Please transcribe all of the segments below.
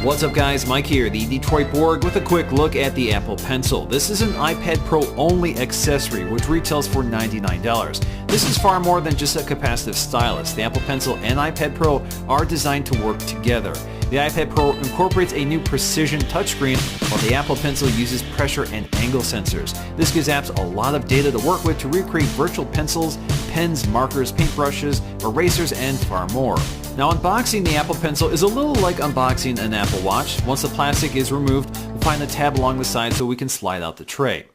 What's up guys, Mike here, the Detroit Borg with a quick look at the Apple Pencil. This is an iPad Pro only accessory which retails for $99. This is far more than just a capacitive stylus. The Apple Pencil and iPad Pro are designed to work together. The iPad Pro incorporates a new precision touchscreen while the Apple Pencil uses pressure and angle sensors. This gives apps a lot of data to work with to recreate virtual pencils, pens, markers, paintbrushes, erasers, and far more. Now unboxing the Apple Pencil is a little like unboxing an Apple Watch. Once the plastic is removed, we'll find the tab along the side so we can slide out the tray.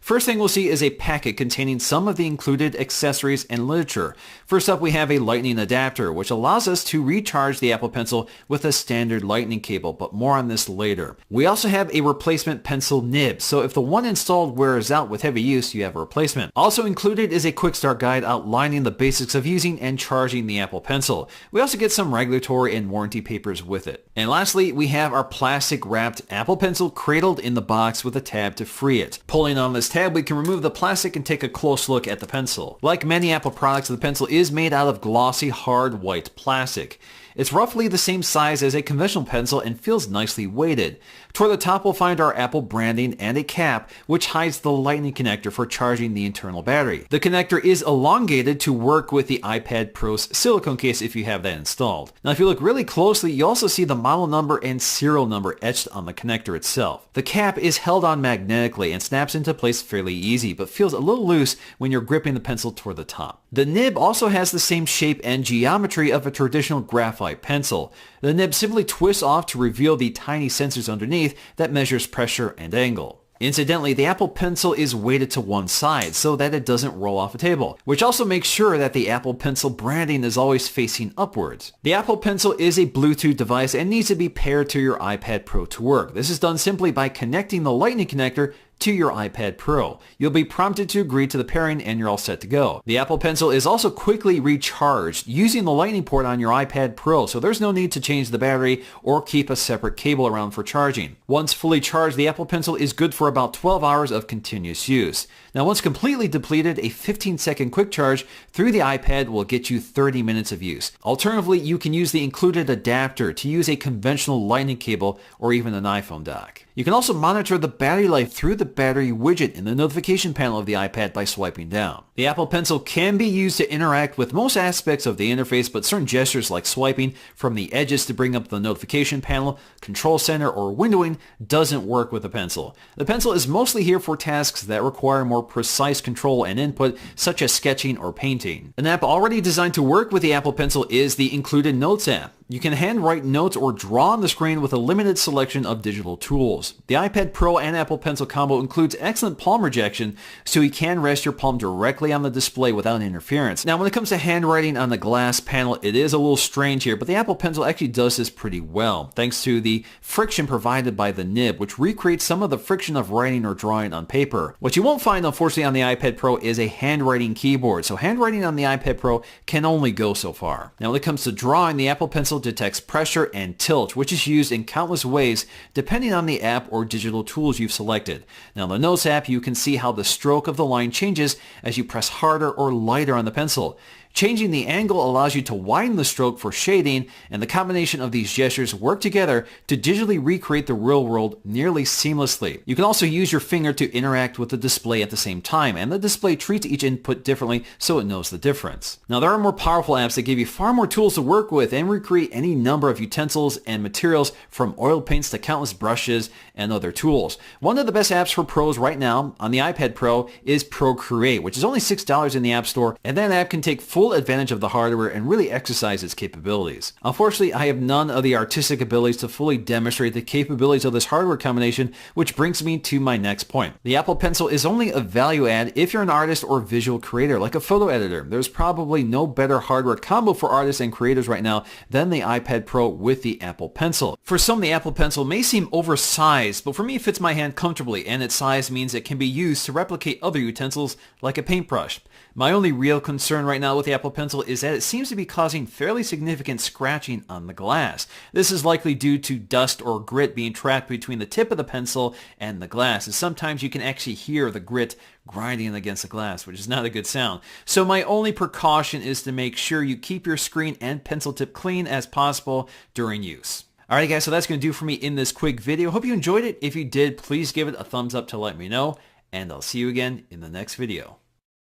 First thing we'll see is a packet containing some of the included accessories and literature. First up we have a lightning adapter which allows us to recharge the Apple Pencil with a standard lightning cable, but more on this later. We also have a replacement pencil nib, so if the one installed wears out with heavy use, you have a replacement. Also included is a quick start guide outlining the basics of using and charging the Apple Pencil. We also get some regulatory and warranty papers with it. And lastly, we have our plastic wrapped Apple Pencil cradled in the box with a tab to free it. Pulling on this tab, we can remove the plastic and take a close look at the pencil. Like many Apple products, the pencil is made out of glossy, hard white plastic. It's roughly the same size as a conventional pencil and feels nicely weighted. Toward the top we'll find our Apple branding and a cap which hides the lightning connector for charging the internal battery. The connector is elongated to work with the iPad Pro's silicone case if you have that installed. Now if you look really closely, you also see the model number and serial number etched on the connector itself. The cap is held on magnetically and snaps into place fairly easy, but feels a little loose when you're gripping the pencil toward the top. The nib also has the same shape and geometry of a traditional graphite pencil. The nib simply twists off to reveal the tiny sensors underneath that measures pressure and angle. Incidentally, the Apple Pencil is weighted to one side so that it doesn't roll off a table, which also makes sure that the Apple Pencil branding is always facing upwards. The Apple Pencil is a Bluetooth device and needs to be paired to your iPad Pro to work. This is done simply by connecting the Lightning connector to your iPad Pro. You'll be prompted to agree to the pairing and you're all set to go. The Apple Pencil is also quickly recharged using the Lightning port on your iPad Pro, so there's no need to change the battery or keep a separate cable around for charging. Once fully charged, the Apple Pencil is good for about 12 hours of continuous use. Now once completely depleted, a 15-second quick charge through the iPad will get you 30 minutes of use. Alternatively, you can use the included adapter to use a conventional Lightning cable or even an iPhone dock. You can also monitor the battery life through the battery widget in the notification panel of the iPad by swiping down. The Apple Pencil can be used to interact with most aspects of the interface, but certain gestures like swiping from the edges to bring up the notification panel, control center, or windowing doesn't work with the pencil. The pencil is mostly here for tasks that require more precise control and input, such as sketching or painting. An app already designed to work with the Apple Pencil is the included Notes app. You can handwrite notes or draw on the screen with a limited selection of digital tools. The iPad Pro and Apple Pencil combo includes excellent palm rejection, so you can rest your palm directly on the display without interference. Now when it comes to handwriting on the glass panel, it is a little strange here, but the Apple Pencil actually does this pretty well, thanks to the friction provided by the nib, which recreates some of the friction of writing or drawing on paper. What you won't find, unfortunately, on the iPad Pro is a handwriting keyboard, so handwriting on the iPad Pro can only go so far. Now when it comes to drawing, the Apple Pencil detects pressure and tilt, which is used in countless ways depending on the app or digital tools you've selected. Now in the Notes app, you can see how the stroke of the line changes as you press harder or lighter on the pencil. Changing the angle allows you to widen the stroke for shading, and the combination of these gestures work together to digitally recreate the real world nearly seamlessly. You can also use your finger to interact with the display at the same time, and the display treats each input differently so it knows the difference. Now there are more powerful apps that give you far more tools to work with and recreate any number of utensils and materials, from oil paints to countless brushes and other tools. One of the best apps for pros right now on the iPad Pro is Procreate, which is only $6 in the App Store, and that app can take full advantage of the hardware and really exercise its capabilities. Unfortunately, I have none of the artistic abilities to fully demonstrate the capabilities of this hardware combination, which brings me to my next point. The Apple Pencil is only a value add if you're an artist or visual creator, like a photo editor. There's probably no better hardware combo for artists and creators right now than the iPad Pro with the Apple Pencil. For some, the Apple Pencil may seem oversized, but for me it fits my hand comfortably, and its size means it can be used to replicate other utensils like a paintbrush. My only real concern right now with the Apple Pencil is that it seems to be causing fairly significant scratching on the glass. This is likely due to dust or grit being trapped between the tip of the pencil and the glass, and sometimes you can actually hear the grit grinding against the glass, which is not a good sound. So my only precaution is to make sure you keep your screen and pencil tip clean as possible during use. Alright guys, so that's going to do for me in this quick video. Hope you enjoyed it. If you did, please give it a thumbs up to let me know, and I'll see you again in the next video.